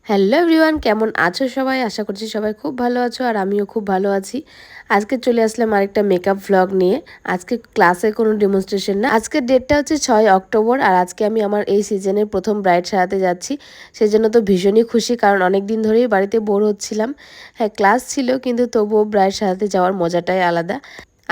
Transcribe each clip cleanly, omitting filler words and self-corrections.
Hello everyone, কেমন আছো সবাই? আশা করছি সবাই খুব ভালো আছো আর আমিও খুব ভালো আছি। আজকে চলে আসলাম আরেকটা মেকআপ ভ্লগ নিয়ে। আজকে ক্লাসে কোনো ডেমনস্ট্রেশন না। আজকের ডেটটা হচ্ছে 6 অক্টোবর আর আজকে আমি আমার এই সিজনের প্রথম ব্রাইড সাজাতে যাচ্ছি। সেজন্য তো ভীষণই খুশি, কারণ অনেক দিন ধরেই বাড়িতে বোর হচ্ছিলাম। হ্যাঁ, ক্লাস ছিল কিন্তু তবুও ব্রাইড সাজাতে যাওয়ার মজাটাই আলাদা।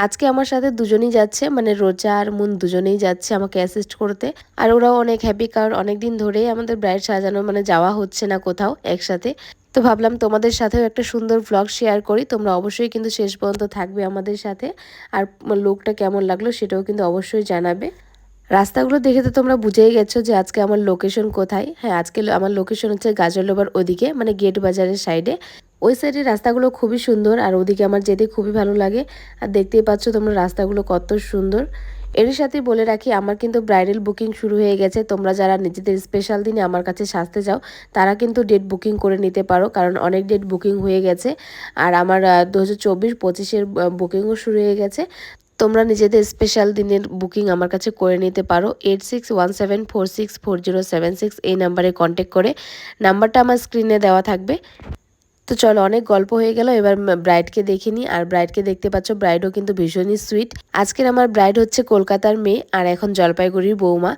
আজকে আমার সাথে দুজনেই যাচ্ছে, মানে রোজা আর মুন দুজনেই যাচ্ছে আমাকে অ্যাসিস্ট করতে। আর ওরাও অনেক হ্যাপি, কারণ অনেকদিন ধরেই আমাদের ব্রাইড সাজানো মানে যাওয়া হচ্ছে না কোথাও একসাথে। তো ভাবলাম তোমাদের সাথেও একটা সুন্দর ভ্লগ শেয়ার করি। তোমরা অবশ্যই কিন্তু শেষ পর্যন্ত থাকবে আমাদের সাথে। আর লুকটা কেমন লাগলো সেটাও কিন্তু অবশ্যই জানাবে। রাস্তাগুলো দেখে তো তোমরা বুঝেই গেছো যে আজকে আমার লোকেশন কোথায়। হ্যাঁ, আজকে আমার লোকেশন হচ্ছে গাজলডোবার ওদিকে, মানে গেট বাজারের সাইডে। ওই সাইডের রাস্তাগুলো খুবই সুন্দর আর ওদিকে আমার যেতে খুবই ভালো লাগে। আর দেখতেই পাচ্ছ তোমরা রাস্তাগুলো কত সুন্দর। এর সাথে বলে রাখি, আমার কিন্তু ব্রাইডাল বুকিং শুরু হয়ে গেছে। তোমরা যারা নিজেদের স্পেশাল দিনে আমার কাছে সাজতে যাও তারা কিন্তু ডেট বুকিং করে নিতে পারো, কারণ অনেক ডেট বুকিং হয়ে গেছে। আর আমার 2024-25-এর বুকিংও শুরু হয়ে গেছে। তোমরা নিজেদের স্পেশাল দিনের বুকিং আমার কাছে করে নিতে পারো 8617464076 এই নাম্বারে কন্ট্যাক্ট করে। নাম্বারটা আমার স্ক্রিনে দেওয়া থাকবে। তো চলো, অনেক গল্প হয়ে গেল, এবার ব্রাইডকে দেখিনি। আর ব্রাইডকে দেখতে পাচ্ছ, ব্রাইডও কিন্তু ভীষণই সুইট। আজকের আমার ব্রাইড হচ্ছে কলকাতার মেয়ে আর এখন জলপাইগুড়ির বৌমা।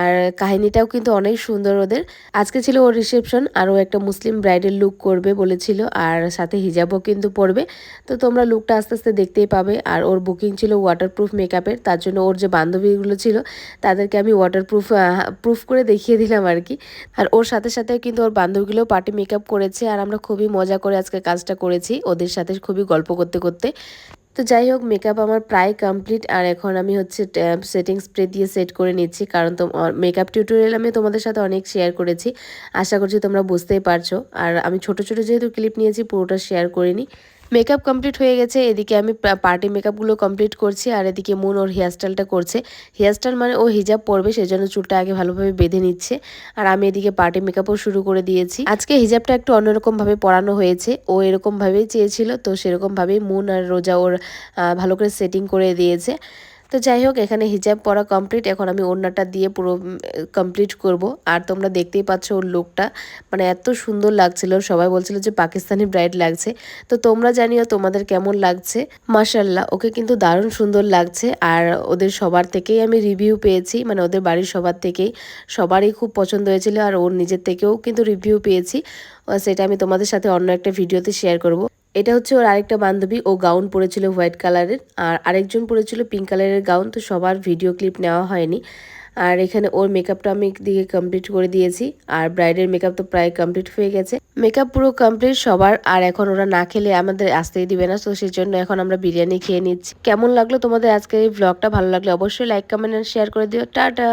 আর কাহিনীটাও কিন্তু অনেক সুন্দর ওদের। আজকে ছিল ওর রিসেপশন আর ও একটা মুসলিম ব্রাইডের লুক করবে বলেছিল, আর সাথে হিজাবও কিন্তু পরবে। তো তোমরা লুকটা আস্তে আস্তে দেখতেই পাবে। আর ওর বুকিং ছিল ওয়াটারপ্রুফ মেকআপের, তার জন্য ওর যে বান্ধবীগুলো ছিল তাদেরকে আমি ওয়াটারপ্রুফ প্রুফ করে দেখিয়ে দিলাম আর কি। আর ওর সাথে সাথে কিন্তু ওর বান্ধবীগুলোও পার্টি মেকআপ করেছে আর আমরা খুবই মজা করে আজকে কাজটা করেছি ওদের সাথে, খুবই গল্প করতে করতে। তো যাই হোক, মেকআপ আমার প্রায় কমপ্লিট আর এখন আমি হচ্ছে সেটিং স্প্রে দিয়ে সেট করে নিচ্ছি, কারণ তো মেকআপ টিউটোরিয়াল আমি তোমাদের সাথে অনেক শেয়ার করেছি। আশা করছি তোমরা বুঝতেই পারছো। আর আমি ছোট ছোট যেহেতু ক্লিপ নিয়েছি, পুরোটা শেয়ার করিনি। মেকআপ কমপ্লিট হয়ে গেছে, এদিকে আমি পার্টি মেকআপগুলো কমপ্লিট করছি আর এদিকে মুন ওর হেয়ারস্টাইলটা করছে। হেয়ারস্টাইল মানে ও হিজাব পরবে, সেজন্য চুলটা আগে ভালোভাবে বেঁধে নিচ্ছে। আর আমি এদিকে পার্টি মেকআপও শুরু করে দিয়েছি। আজকে হিজাবটা একটু অন্যরকমভাবে পরানো হয়েছে, ও এরকমভাবেই চেয়েছিল, তো সেরকমভাবেই মুন আর রোজা ওর ভালো করে সেটিং করে দিয়েছে। তো যাই হোক, এখানে হিজাব পরা কমপ্লিট, এখন আমি ওড়নাটা দিয়ে পুরো কমপ্লিট করব। আর তোমরা দেখতেই পাচ্ছ ওর লুকটা, মানে এত সুন্দর লাগছিল, সবাই বলছিল যে পাকিস্তানি ব্রাইড লাগছে। তো তোমরা জানিও তোমাদের কেমন লাগছে। মাশাল্লাহ, ওকে কিন্তু দারুণ সুন্দর লাগছে। আর ওদের সবার থেকেই আমি রিভিউ পেয়েছি, মানে ওদের বাড়ির সবার থেকেই সবারই খুব পছন্দ হয়েছিল। আর ওর নিজের থেকেও কিন্তু রিভিউ পেয়েছি, সেটা আমি তোমাদের সাথে অন্য একটা ভিডিওতে শেয়ার করব। এটা হচ্ছে ওর আরেকটা বান্ধবী, ও গাউন পরেছিল হোয়াইট কালারের আর আরেকজন পরেছিল পিঙ্ক কালারের গাউন। তো সবার ভিডিও ক্লিপ নেওয়া হয়নি। আর এখানে ওর মেকআপটা আমি দিকে কমপ্লিট করে দিয়েছি। আর ব্রাইডের মেকআপ তো প্রায় কমপ্লিট হয়ে গেছে, মেকআপ পুরো কমপ্লিট সবার। আর এখন ওরা না খেলে আমাদের আসতেই দিবে না, তো সেই জন্য এখন আমরা বিরিয়ানি খেয়ে নিচ্ছি। কেমন লাগলো তোমাদের আজকের এই ব্লগটা? ভালো লাগলে অবশ্যই লাইক কমেন্ট এন্ড শেয়ার করে দিও। টাটা।